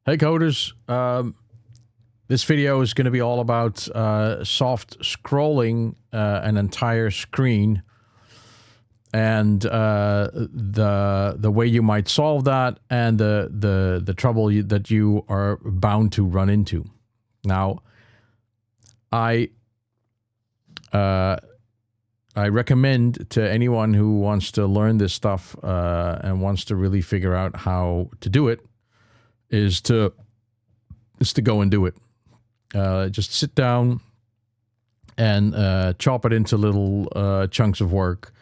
Hey coders, this video is going to be all about soft scrolling an entire screen and the way you might solve that and the trouble that you are bound to run into. Now, I recommend to anyone who wants to learn this stuff and wants to really figure out how to do it is to go and do it. Just sit down and chop it into little chunks of work.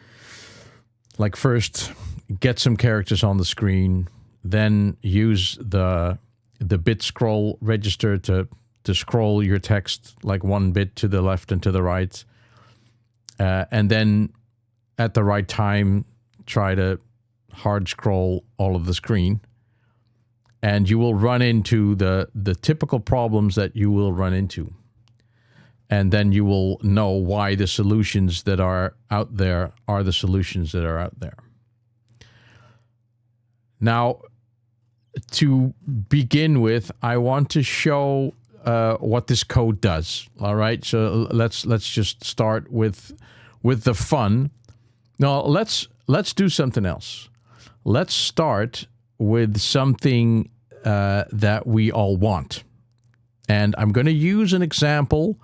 Like first, get some characters on the screen, then use the bit scroll register to scroll your text like one bit to the left and to the right. And then at the right time, try to hard scroll all of the screen. And you will run into the typical problems that you will run into. And then you will know why the solutions that are out there are the solutions that are out there. Now, to begin with, I want to show what this code does. All right, so let's just start with the fun. Now, let's do something else. Let's start with something that we all want. And I'm going to use an example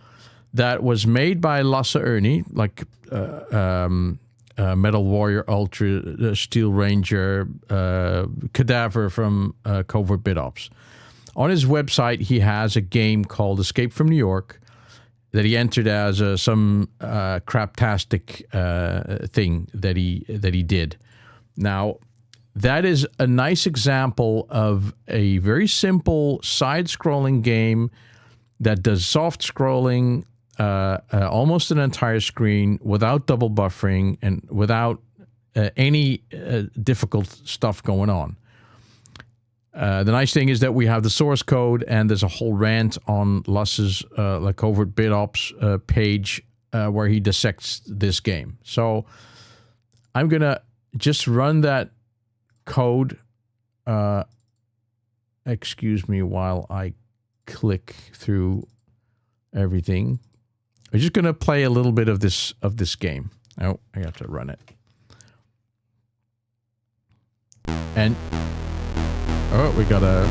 that was made by Lasse Ernie, like Metal Warrior Ultra, Steel Ranger, Cadaver from Covert Bit Ops. On his website, he has a game called Escape from New York that he entered as some craptastic thing that he did. Now, that is a nice example of a very simple side-scrolling game that does soft scrolling, almost an entire screen without double buffering and without any difficult stuff going on. The nice thing is that we have the source code, and there's a whole rant on Lasse's Covert Bit Ops page where he dissects this game. So I'm going to just run that code, excuse me while I click through everything. We're just going to play a little bit of this game. Oh, I got to run it. And oh, we got a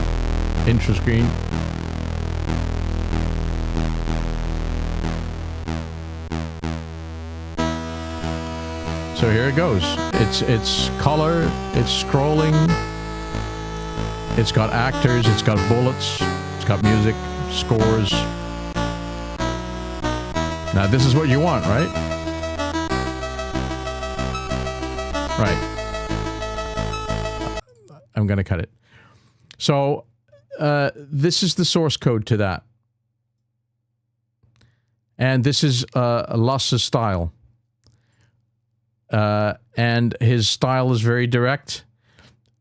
intro screen. So here it goes. It's color, it's scrolling, it's got actors, it's got bullets, it's got music, scores. Now this is what you want, right? Right. I'm gonna cut it. So this is the source code to that. And this is Lasse's style. And his style is very direct.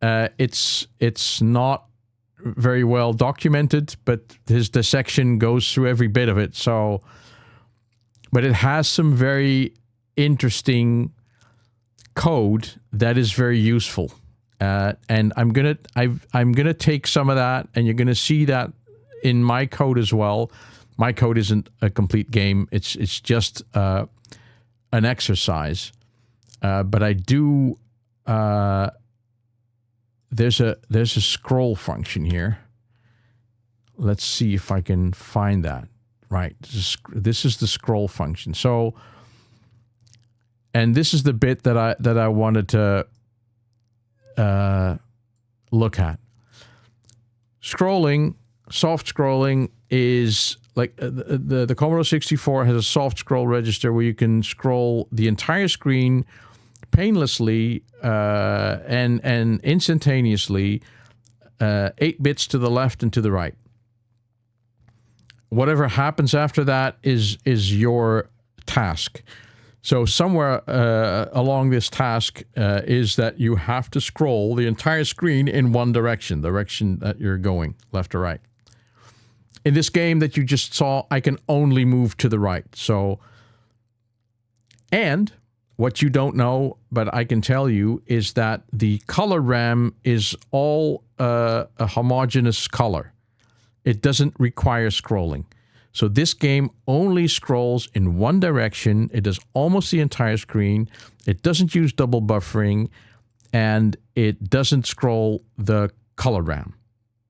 It's not very well documented, but his dissection goes through every bit of it. So, but it has some very interesting code that is very useful. And I'm gonna take some of that, and you're gonna see that in my code as well. My code isn't a complete game. It's just an exercise. But I do, there's a scroll function here. Let's see if I can find that. Right, this is the scroll function. So, and this is the bit that I wanted to look at. Scrolling, soft scrolling is like the Commodore 64 has a soft scroll register where you can scroll the entire screen painlessly and instantaneously 8 bits to the left and to the right. Whatever happens after that is your task. So somewhere along this task is that you have to scroll the entire screen in one direction, the direction that you're going, left or right. In this game that you just saw, I can only move to the right. So, and what you don't know, but I can tell you, is that the color RAM is all a homogeneous color. it doesn't require scrolling. So this game only scrolls in one direction. It does almost the entire screen. It doesn't use double buffering, and it doesn't scroll the color RAM.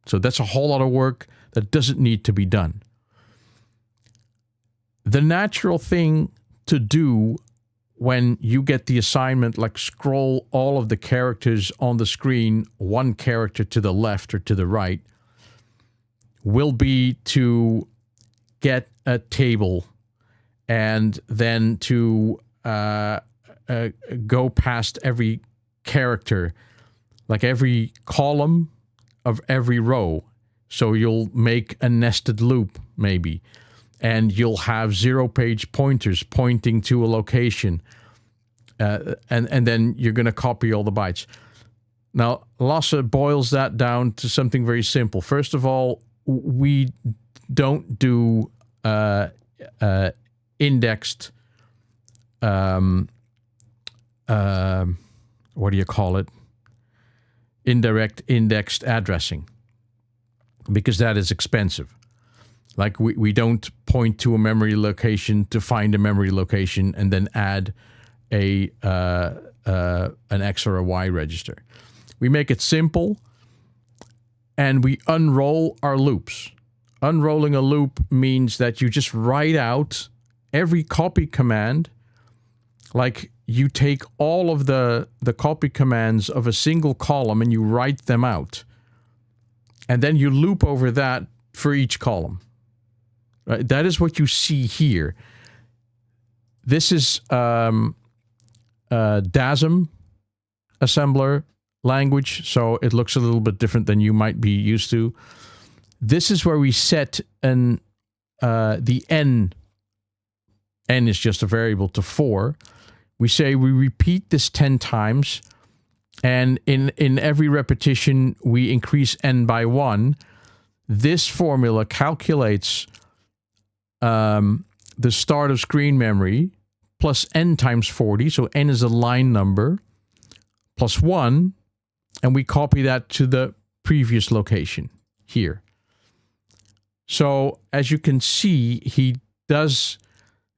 So that's a whole lot of work that doesn't need to be done. The natural thing to do when you get the assignment, like scroll all of the characters on the screen, one character to the left or to the right, will be to get a table and then to go past every character, like every column of every row. So you'll make a nested loop, maybe, and you'll have 0-page pointers pointing to a location, and then you're going to copy all the bytes. Now, Lasse boils that down to something very simple. First of all, we don't do indexed, what do you call it? Indirect indexed addressing, because that is expensive. Like we don't point to a memory location to find a memory location and then add an X or a Y register. We make it simple, and we unroll our loops. Unrolling a loop means that you just write out every copy command. Like you take all of the copy commands of a single column and you write them out. And then you loop over that for each column. Right? That is what you see here. This is DASM assembler language, so it looks a little bit different than you might be used to. This is where we set the n is just a variable, to 4. We say we repeat this 10 times, and in every repetition we increase n by 1. This formula calculates the start of screen memory plus n times 40, so n is a line number, plus 1, and we copy that to the previous location here. So as you can see, he does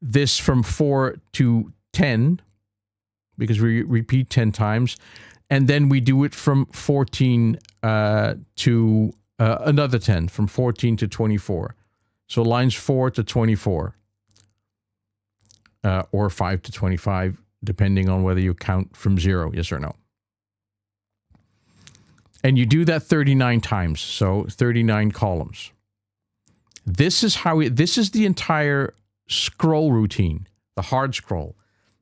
this from 4 to 10, because we repeat 10 times, and then we do it from 14 to another 10, from 14 to 24. So lines 4 to 24, or 5 to 25, depending on whether you count from 0, yes or no. And you do that 39 times, so 39 columns. This is how this is the entire scroll routine, the hard scroll.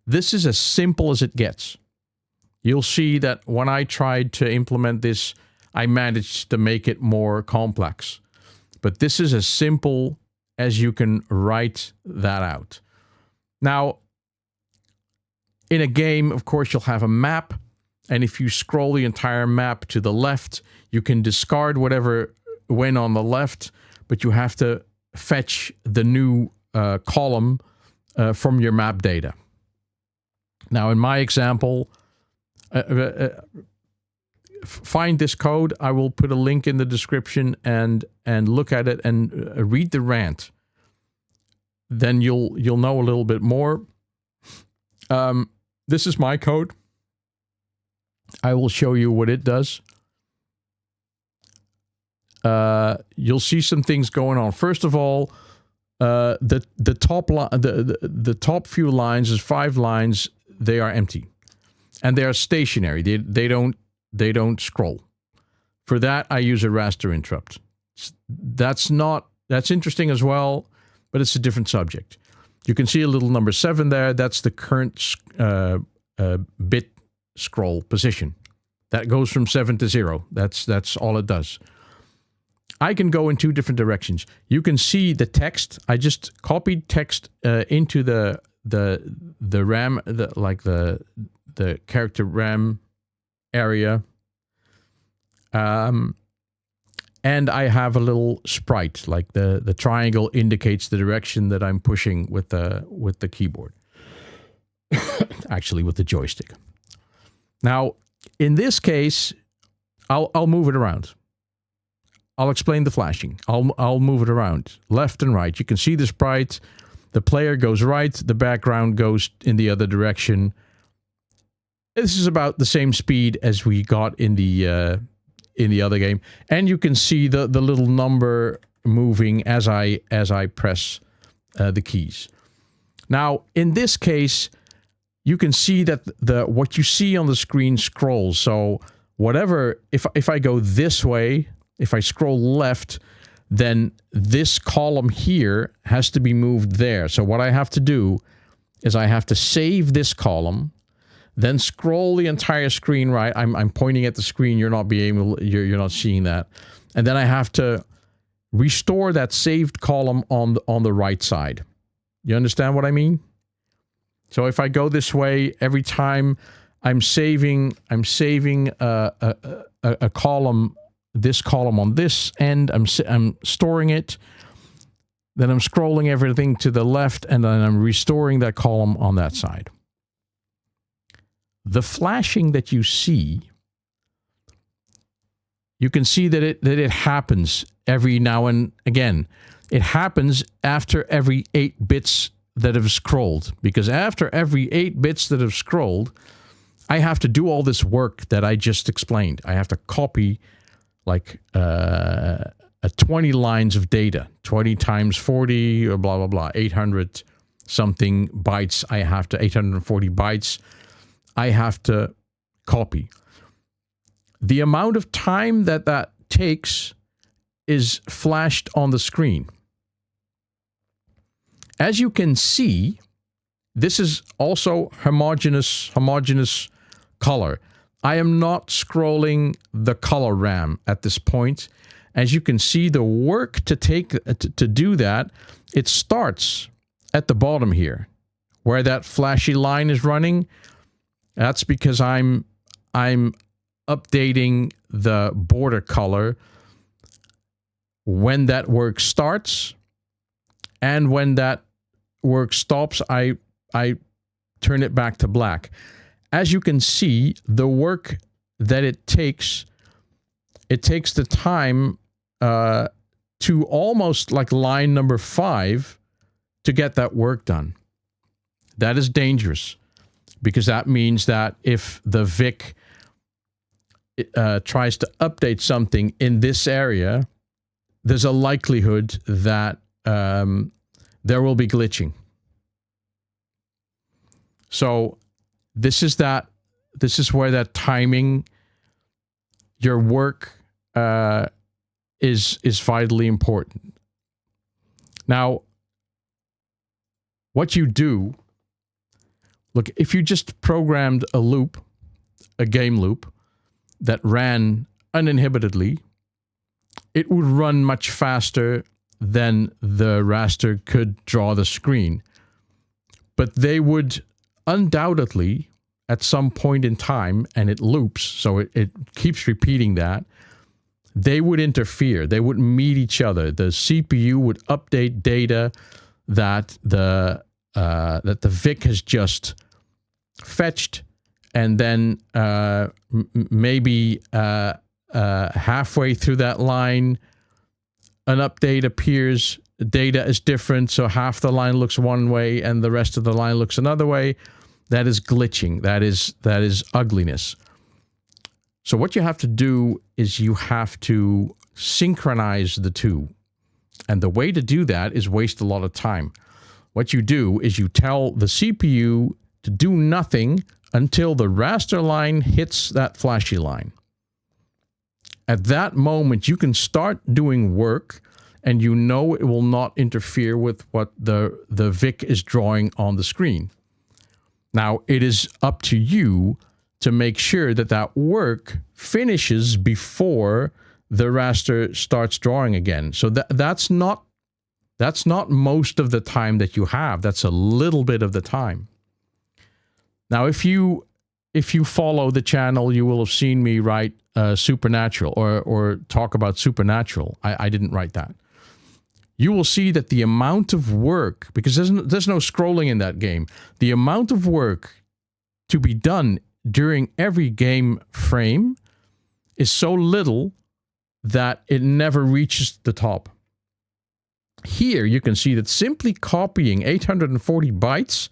This is as simple as it gets. You'll see that when I tried to implement this, I managed to make it more complex. But this is as simple as you can write that out. Now, in a game, of course, you'll have a map. And if you scroll the entire map to the left, you can discard whatever went on the left, but you have to fetch the new column from your map data. Now, in my example, find this code. I will put a link in the description and look at it and read the rant. Then you'll know a little bit more. This is my code. I will show you what it does. You'll see some things going on. First of all, the top few lines is 5 lines. They are empty, and they are stationary. They don't scroll. For that, I use a raster interrupt. That's interesting as well, but it's a different subject. You can see a little number 7 there. That's the current bit scroll position. That goes from 7 to 0. That's all it does. I can go in 2 different directions. You can see the text. I just copied text into the RAM, the character RAM area. And I have a little sprite, like the triangle indicates the direction that I'm pushing with the keyboard. Actually, with the joystick. Now, in this case, I'll move it around. I'll explain the flashing. I'll move it around left and right. You can see the sprite. The player goes right. The background goes in the other direction. This is about the same speed as we got in the other game, and you can see the little number moving as I press the keys. Now, in this case, you can see that what you see on the screen scrolls. So whatever, if I go this way, if I scroll left, then this column here has to be moved there. So what I have to do is I have to save this column, then scroll the entire screen right. I'm pointing at the screen. You're not seeing that, and then I have to restore that saved column on the right side. You understand what I mean? So if I go this way, every time I'm saving a column, this column on this end, I'm storing it. Then I'm scrolling everything to the left, and then I'm restoring that column on that side. The flashing that you see, you can see that it happens every now and again. It happens after every 8 bits that have scrolled, because after every 8 bits that have scrolled, I have to do all this work that I just explained. I have to copy like 20 lines of data, 20 times 40 or blah, blah, blah, 800 something bytes. 840 bytes. I have to copy. The amount of time that takes is flashed on the screen. As you can see, this is also homogeneous color. I am not scrolling the color RAM at this point. As you can see, the work to do that, it starts at the bottom here, where that flashy line is running. That's because I'm updating the border color when that work starts, and when that work stops, I turn it back to black. As you can see, the work that it takes the time to almost like line number 5 to get that work done. That is dangerous, because that means that if the VIC tries to update something in this area, there's a likelihood that there will be glitching. So this is where that timing, your work is vitally important. Now, what you do, look, if you just programmed a game loop that ran uninhibitedly, it would run much faster than the raster could draw the screen. But they would undoubtedly, at some point in time, and it loops, so it keeps repeating that, they would interfere. They would meet each other. The CPU would update data that the VIC has just fetched, and then maybe halfway through that line, an update appears. Data is different, so half the line looks one way and the rest of the line looks another way. That is glitching. That is ugliness. So what you have to do is you have to synchronize the two. And the way to do that is waste a lot of time. What you do is you tell the CPU to do nothing until the raster line hits that flashy line. At that moment, you can start doing work, and you know it will not interfere with what the VIC is drawing on the screen. Now, it is up to you to make sure that that work finishes before the raster starts drawing again. So that's not most of the time that you have. That's a little bit of the time. Now, if you follow the channel, you will have seen me write Supernatural or talk about Supernatural. I didn't write that. You will see that the amount of work, because there's no scrolling in that game, the amount of work to be done during every game frame is so little that it never reaches the top. Here you can see that simply copying 840 bytes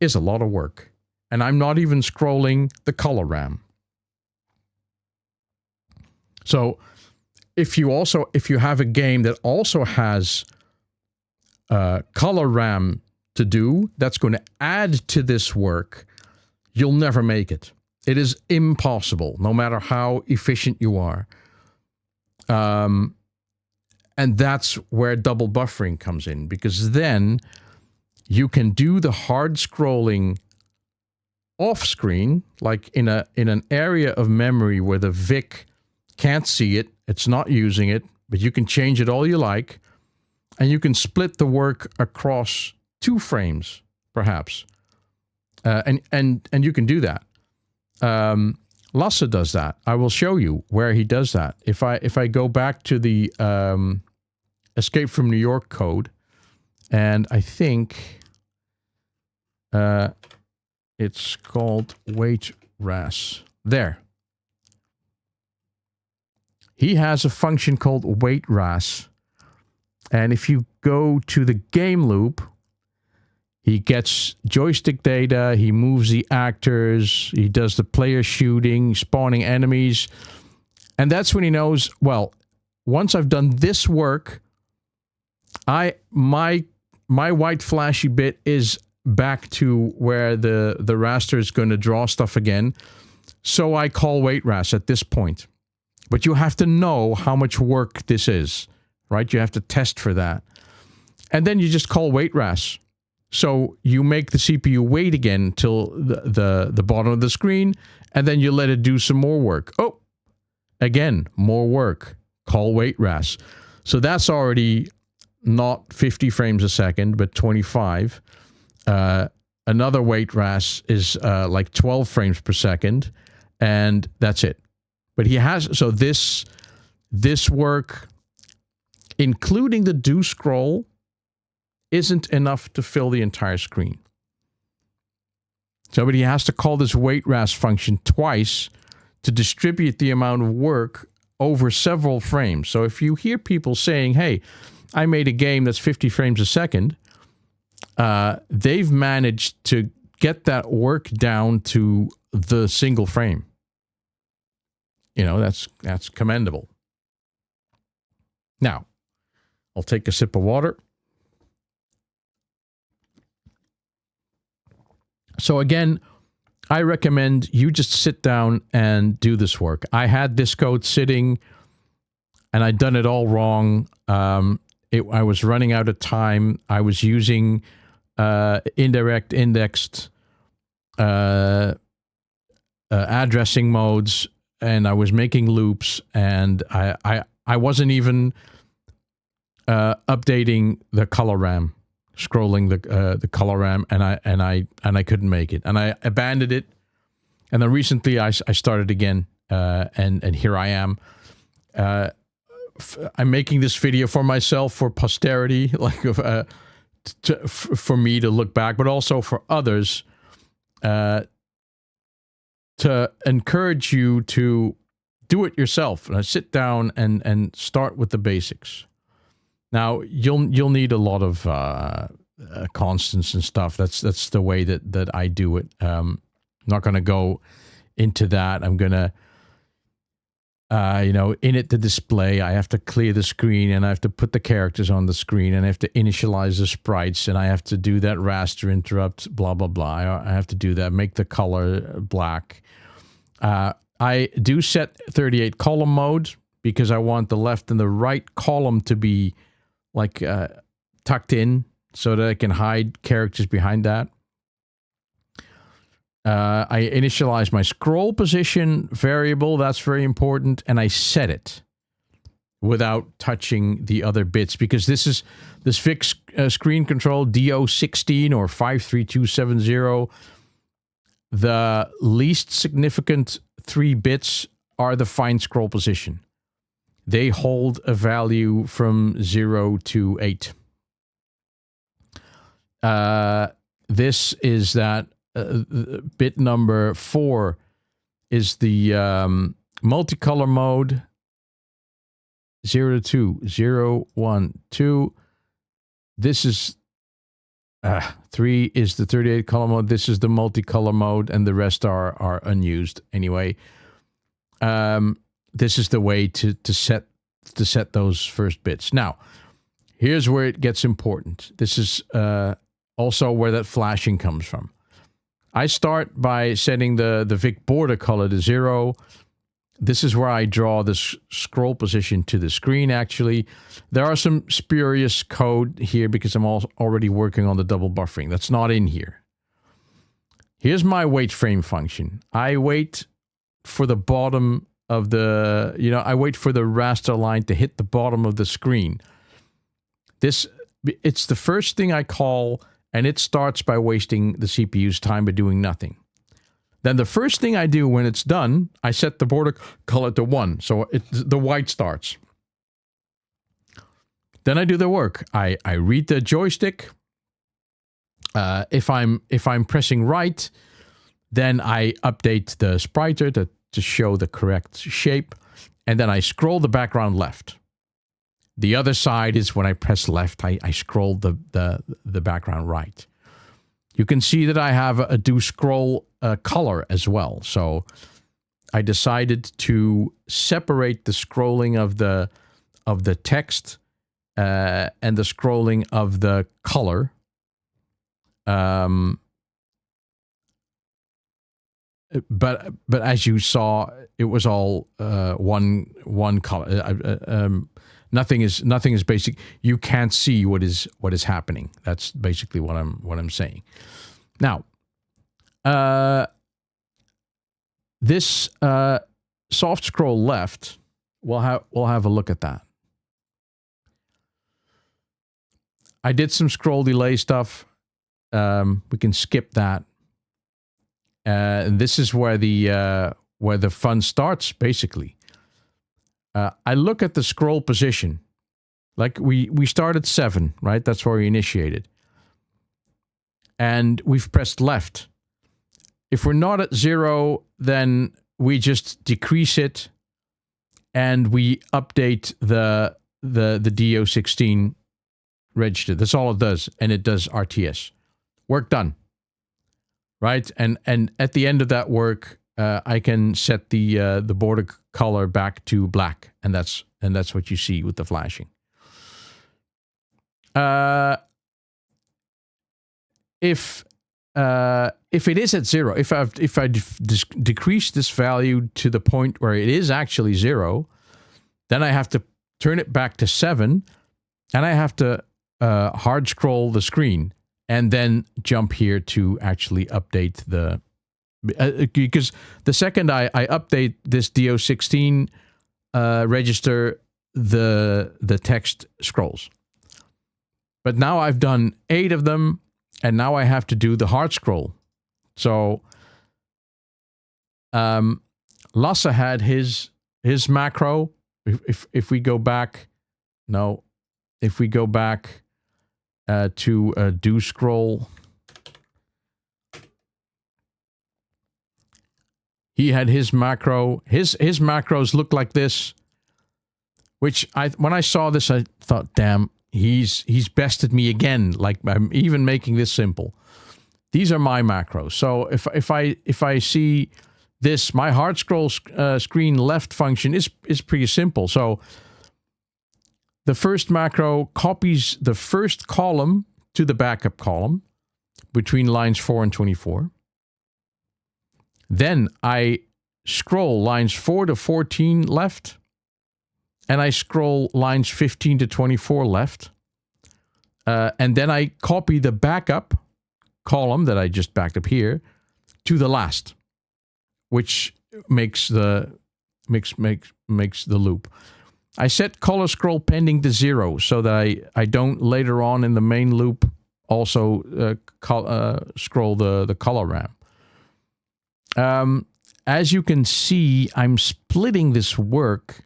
is a lot of work. And I'm not even scrolling the color RAM. So if you have a game that also has color RAM to do, that's going to add to this work, you'll never make it. It is impossible, no matter how efficient you are. And that's where double buffering comes in, because then you can do the hard scrolling off screen, like in an area of memory where the VIC can't see it, it's not using it, but you can change it all you like, and you can split the work across 2 frames, perhaps. And you can do that. Lasse does that. I will show you where he does that. If I go back to the Escape from New York code, and I think it's called wait ras. There. He has a function called wait ras. And if you go to the game loop, he gets joystick data, he moves the actors, he does the player shooting, spawning enemies. And that's when he knows, well, once I've done this work, my white flashy bit is back to where the raster is going to draw stuff again. So I call wait ras at this point. But you have to know how much work this is, right? You have to test for that. And then you just call wait ras. So you make the CPU wait again till the bottom of the screen, and then you let it do some more work. Oh, again, more work. Call wait ras. So that's already not 50 frames a second, but 25. Another wait ras is like 12 frames per second, and that's it. But he has, so this work, including the do scroll, isn't enough to fill the entire screen. So, but he has to call this wait ras function twice to distribute the amount of work over several frames. So if you hear people saying, hey, I made a game that's 50 frames a second, they've managed to get that work down to the single frame. You know, that's commendable. Now, I'll take a sip of water. So again, I recommend you just sit down and do this work. I had this code sitting, and I'd done it all wrong. I was running out of time. I was using indirect indexed addressing modes, and I was making loops, and I wasn't even updating the color RAM, scrolling the color RAM, and I couldn't make it, and I abandoned it. And then recently I started again, and here I am. I'm making this video for myself, for posterity, like for me to look back, but also for others, to encourage you to do it yourself. Sit down and start with the basics. Now you'll need a lot of constants and stuff. That's the way that I do it. Not going to go into that. I'm going to init the display. I have to clear the screen, and I have to put the characters on the screen, and I have to initialize the sprites, and I have to do that raster interrupt, blah, blah, blah. I have to do that, make the color black. I do set 38 column mode because I want the left and the right column to be like tucked in so that I can hide characters behind that. I initialize my scroll position variable. That's very important. And I set it without touching the other bits, because this fixed screen control DO16 or 53270. The least significant 3 bits are the fine scroll position. They hold a value from 0 to 8. This is that bit number 4 is the multicolor mode. 0 to 2, 0, 1, 2. This is 3 is the 38 color mode. This is the multicolor mode, and the rest are unused anyway. This is the way to set those first bits. Now, here's where it gets important. This is also where that flashing comes from. I start by setting the Vic border color to 0. This is where I draw the scroll position to the screen, actually. There are some spurious code here because I'm already working on the double buffering. That's not in here. Here's my wait frame function. I wait for the bottom of the, I wait for the raster line to hit the bottom of the screen. It's the first thing I call, and it starts by wasting the CPU's time by doing nothing. Then the first thing I do when it's done, I set the border color to 1, so the white starts. Then I do the work. I read the joystick. If I'm pressing right, then I update the spriter to show the correct shape, and then I scroll the background left. The other side is when I press left, I scroll the background right. You can see that I have a do scroll color as well. So I decided to separate the scrolling of the text and the scrolling of the color. But as you saw, it was all one color. Nothing is basic. You can't see what is happening. That's basically what I'm saying. Now, this soft scroll left, we'll have a look at that. I did some scroll delay stuff. We can skip that. And this is where the fun starts, basically. I look at the scroll position. Like we start at 7, right? That's where we initiated. And we've pressed left. If we're not at 0, then we just decrease it and we update the DO16 register. That's all it does. And it does RTS. Work done. Right? And at the end of that work, I can set the border color back to black, and that's what you see with the flashing. If it is at 0, if I decrease this value to the point where it is actually 0, then I have to turn it back to 7, and I have to hard scroll the screen, and then jump here to actually update the. Because the second I update this DO16 register, the text scrolls. But now I've done 8 of them, and now I have to do the hard scroll. So Lasse had his macro. If we go back, if we go back to do scroll. He had his macro. His macros look like this, which when I saw this, I thought, damn, he's bested me again. Like, I'm even making this simple. These are my macros. So if I see this, my hard scroll screen left function is pretty simple. So the first macro copies the first column to the backup column between lines 4 and 24. Then I scroll lines 4 to 14 left, and I scroll lines 15 to 24 left. And then I copy the backup column that I just backed up here to the last, which makes the loop. I set color scroll pending to 0 so that I don't later on in the main loop also scroll the color RAM. As you can see, I'm splitting this work,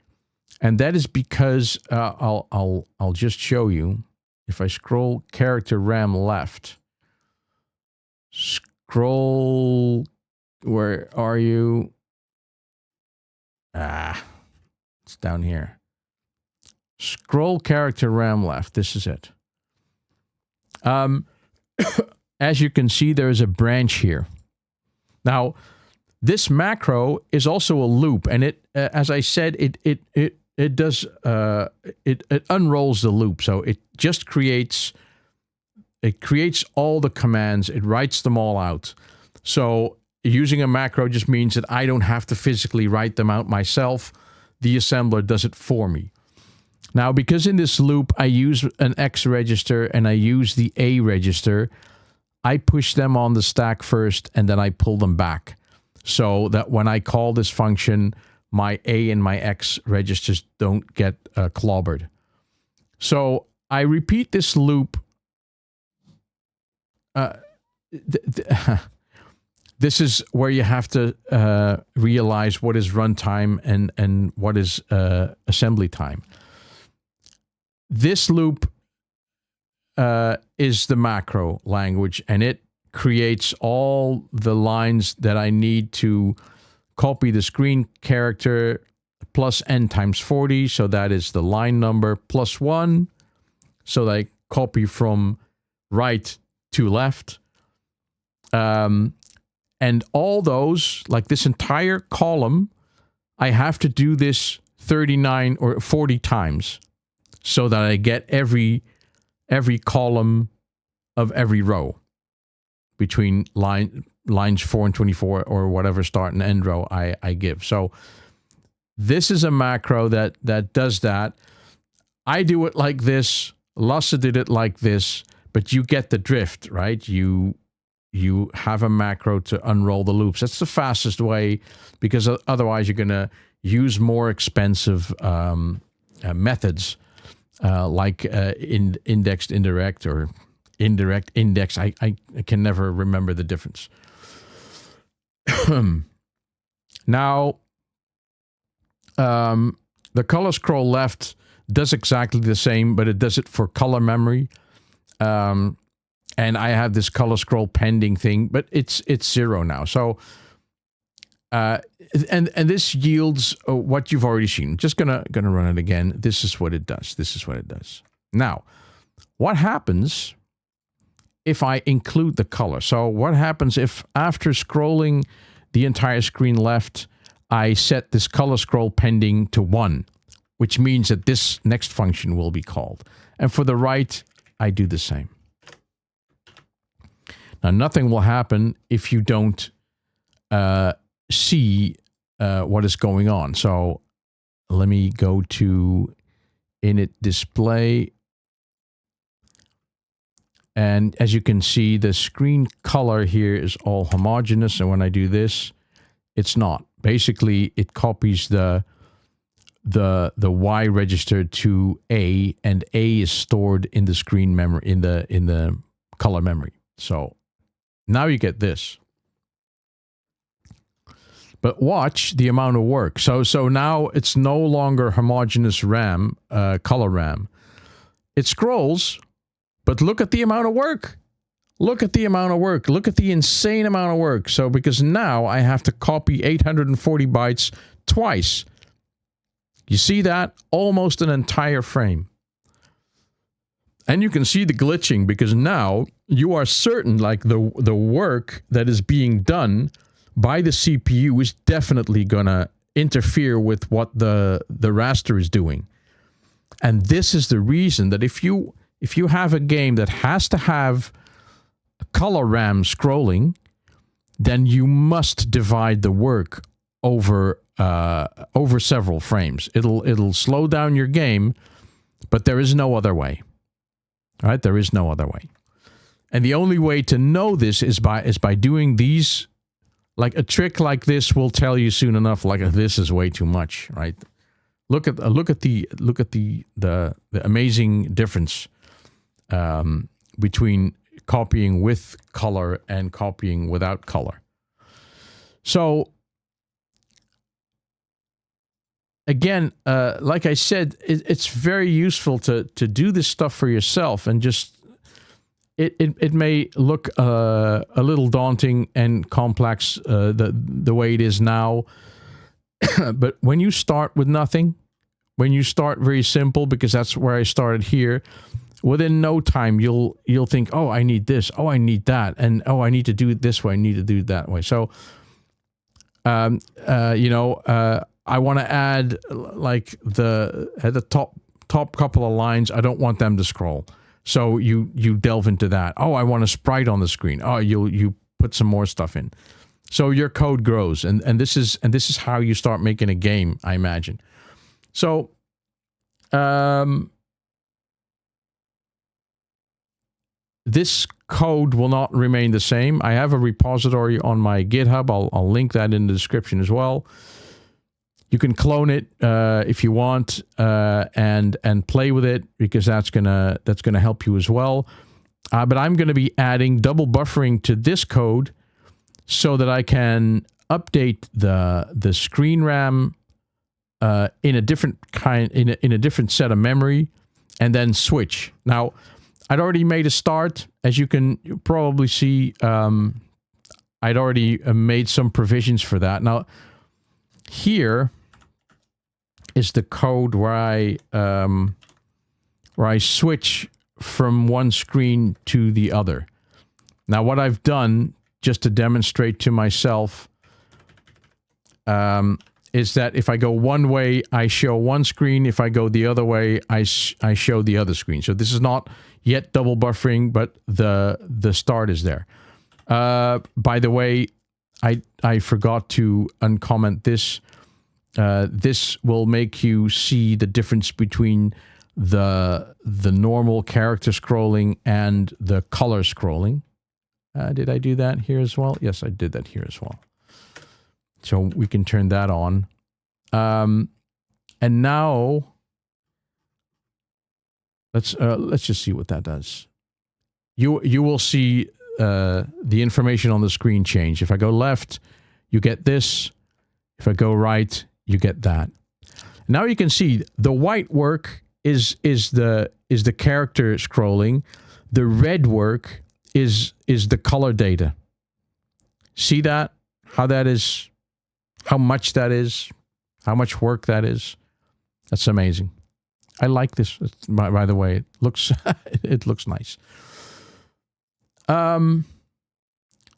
and that is because I'll just show you. If I scroll character RAM left, scroll, where are you? It's down here. Scroll character RAM left. This is it. As you can see, there is a branch here. Now, this macro is also a loop, and it, as I said, it does it unrolls the loop. So it just creates all the commands. It writes them all out. So using a macro just means that I don't have to physically write them out myself. The assembler does it for me. Now, because in this loop I use an X register and I use the A register, I push them on the stack first and then I pull them back. So that when I call this function, my A and my X registers don't get clobbered. So I repeat this loop. This is where you have to realize what is runtime and what is assembly time. This loop is the macro language, and it creates all the lines that I need to copy the screen character plus n times 40, so that is the line number, plus 1, so that I copy from right to left. And all those, like this entire column, I have to do this 39 or 40 times so that I get every column of every row between lines 4 and 24 or whatever start and end row I give. So this is a macro that does that. I do it like this. Lasse did it like this, but you get the drift, right? You have a macro to unroll the loops. That's the fastest way, because otherwise you're going to use more expensive methods like indexed indirect or indirect index. I can never remember the difference. Now, the color scroll left does exactly the same, but it does it for color memory. And I have this color scroll pending thing, but it's 0 now. So, and this yields what you've already seen. Just gonna run it again. This is what it does. This is what it does. Now, what happens if I include the color? So what happens if after scrolling the entire screen left, I set this color scroll pending to 1, which means that this next function will be called. And for the right, I do the same. Now, nothing will happen if you don't see what is going on. So let me go to init display. And as you can see, the screen color here is all homogeneous. And when I do this, it's not. Basically, it copies the Y register to A, and A is stored in the screen memory, in the color memory. So now you get this. But watch the amount of work. So now it's no longer homogeneous RAM, color RAM. It scrolls, but look at the amount of work. Look at the amount of work. Look at the insane amount of work. So because now I have to copy 840 bytes twice. You see that? Almost an entire frame. And you can see the glitching, because now you are certain, like, the work that is being done by the CPU is definitely going to interfere with what the raster is doing. And this is the reason that if you have a game that has to have color RAM scrolling, then you must divide the work over several frames. It'll slow down your game, but there is no other way. All right, there is no other way. And the only way to know this is by doing these. Like a trick like this will tell you soon enough, like, this is way too much, right? Look at the amazing difference between copying with color and copying without color. So again, like I said, it's very useful to do this stuff for yourself, and just it may look a little daunting and complex the way it is now, but when you start with nothing, when you start very simple, because that's where I started here, within no time you'll think, oh, I need this, oh, I need that, and oh, I need to do it this way, I need to do it that way. So you know, I want to add like at the top couple of lines, I don't want them to scroll. So you delve into that. Oh, I want a sprite on the screen. Oh, you put some more stuff in. So your code grows, and this is how you start making a game, I imagine. So this code will not remain the same. I have a repository on my GitHub. I'll link that in the description as well. You can clone it if you want, and play with it, because that's gonna help you as well. But I'm gonna be adding double buffering to this code so that I can update the screen RAM in a different in a different set of memory, and then switch. Now, I'd already made a start, as you can probably see. I'd already made some provisions for that. Now, here is the code where I switch from one screen to the other. Now, what I've done, just to demonstrate to myself, is that if I go one way, I show one screen. If I go the other way, I show the other screen. So this is not yet double buffering, but the start is there. By the way, I forgot to uncomment this. This will make you see the difference between the normal character scrolling and the color scrolling. Did I do that here as well? Yes, I did that here as well. So we can turn that on. And now let's just see what that does. You will see the information on the screen change. If I go left, you get this. If I go right, you get that. Now you can see the white work is the character scrolling. The red work is the color data. See that? How that is, how much that is, how much work that is. That's amazing. I like this. By the way, it looks it looks nice.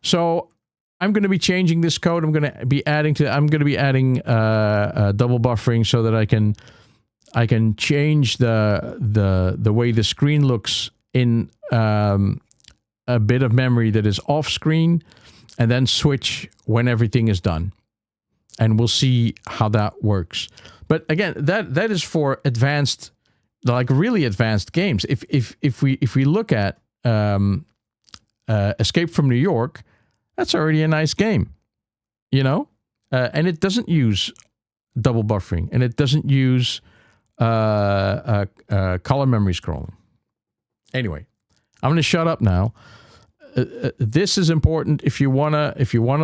So I'm going to be changing this code. I'm going to be adding double buffering so that I can change the way the screen looks in a bit of memory that is off screen, and then switch when everything is done. And we'll see how that works. But again, that is for advanced, like really advanced games. If we look at Escape from New York, that's already a nice game, you know, and it doesn't use double buffering, and it doesn't use color memory scrolling. Anyway, I'm going to shut up now. This is important if you wanna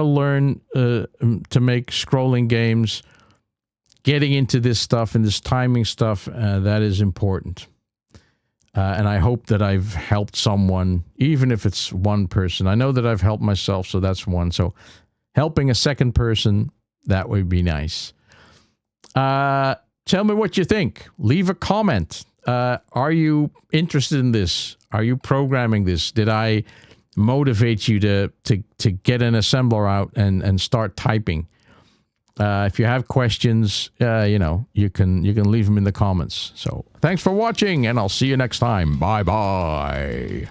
learn to make scrolling games. Getting into this stuff and this timing stuff, that is important. And I hope that I've helped someone, even if it's one person. I know that I've helped myself, so that's one. So helping a second person, that would be nice. Tell me what you think. Leave a comment. Are you interested in this? Are you programming this? Did I motivate you to get an assembler out and start typing? If you have questions, you know, you can leave them in the comments. So thanks for watching, and I'll see you next time. Bye bye.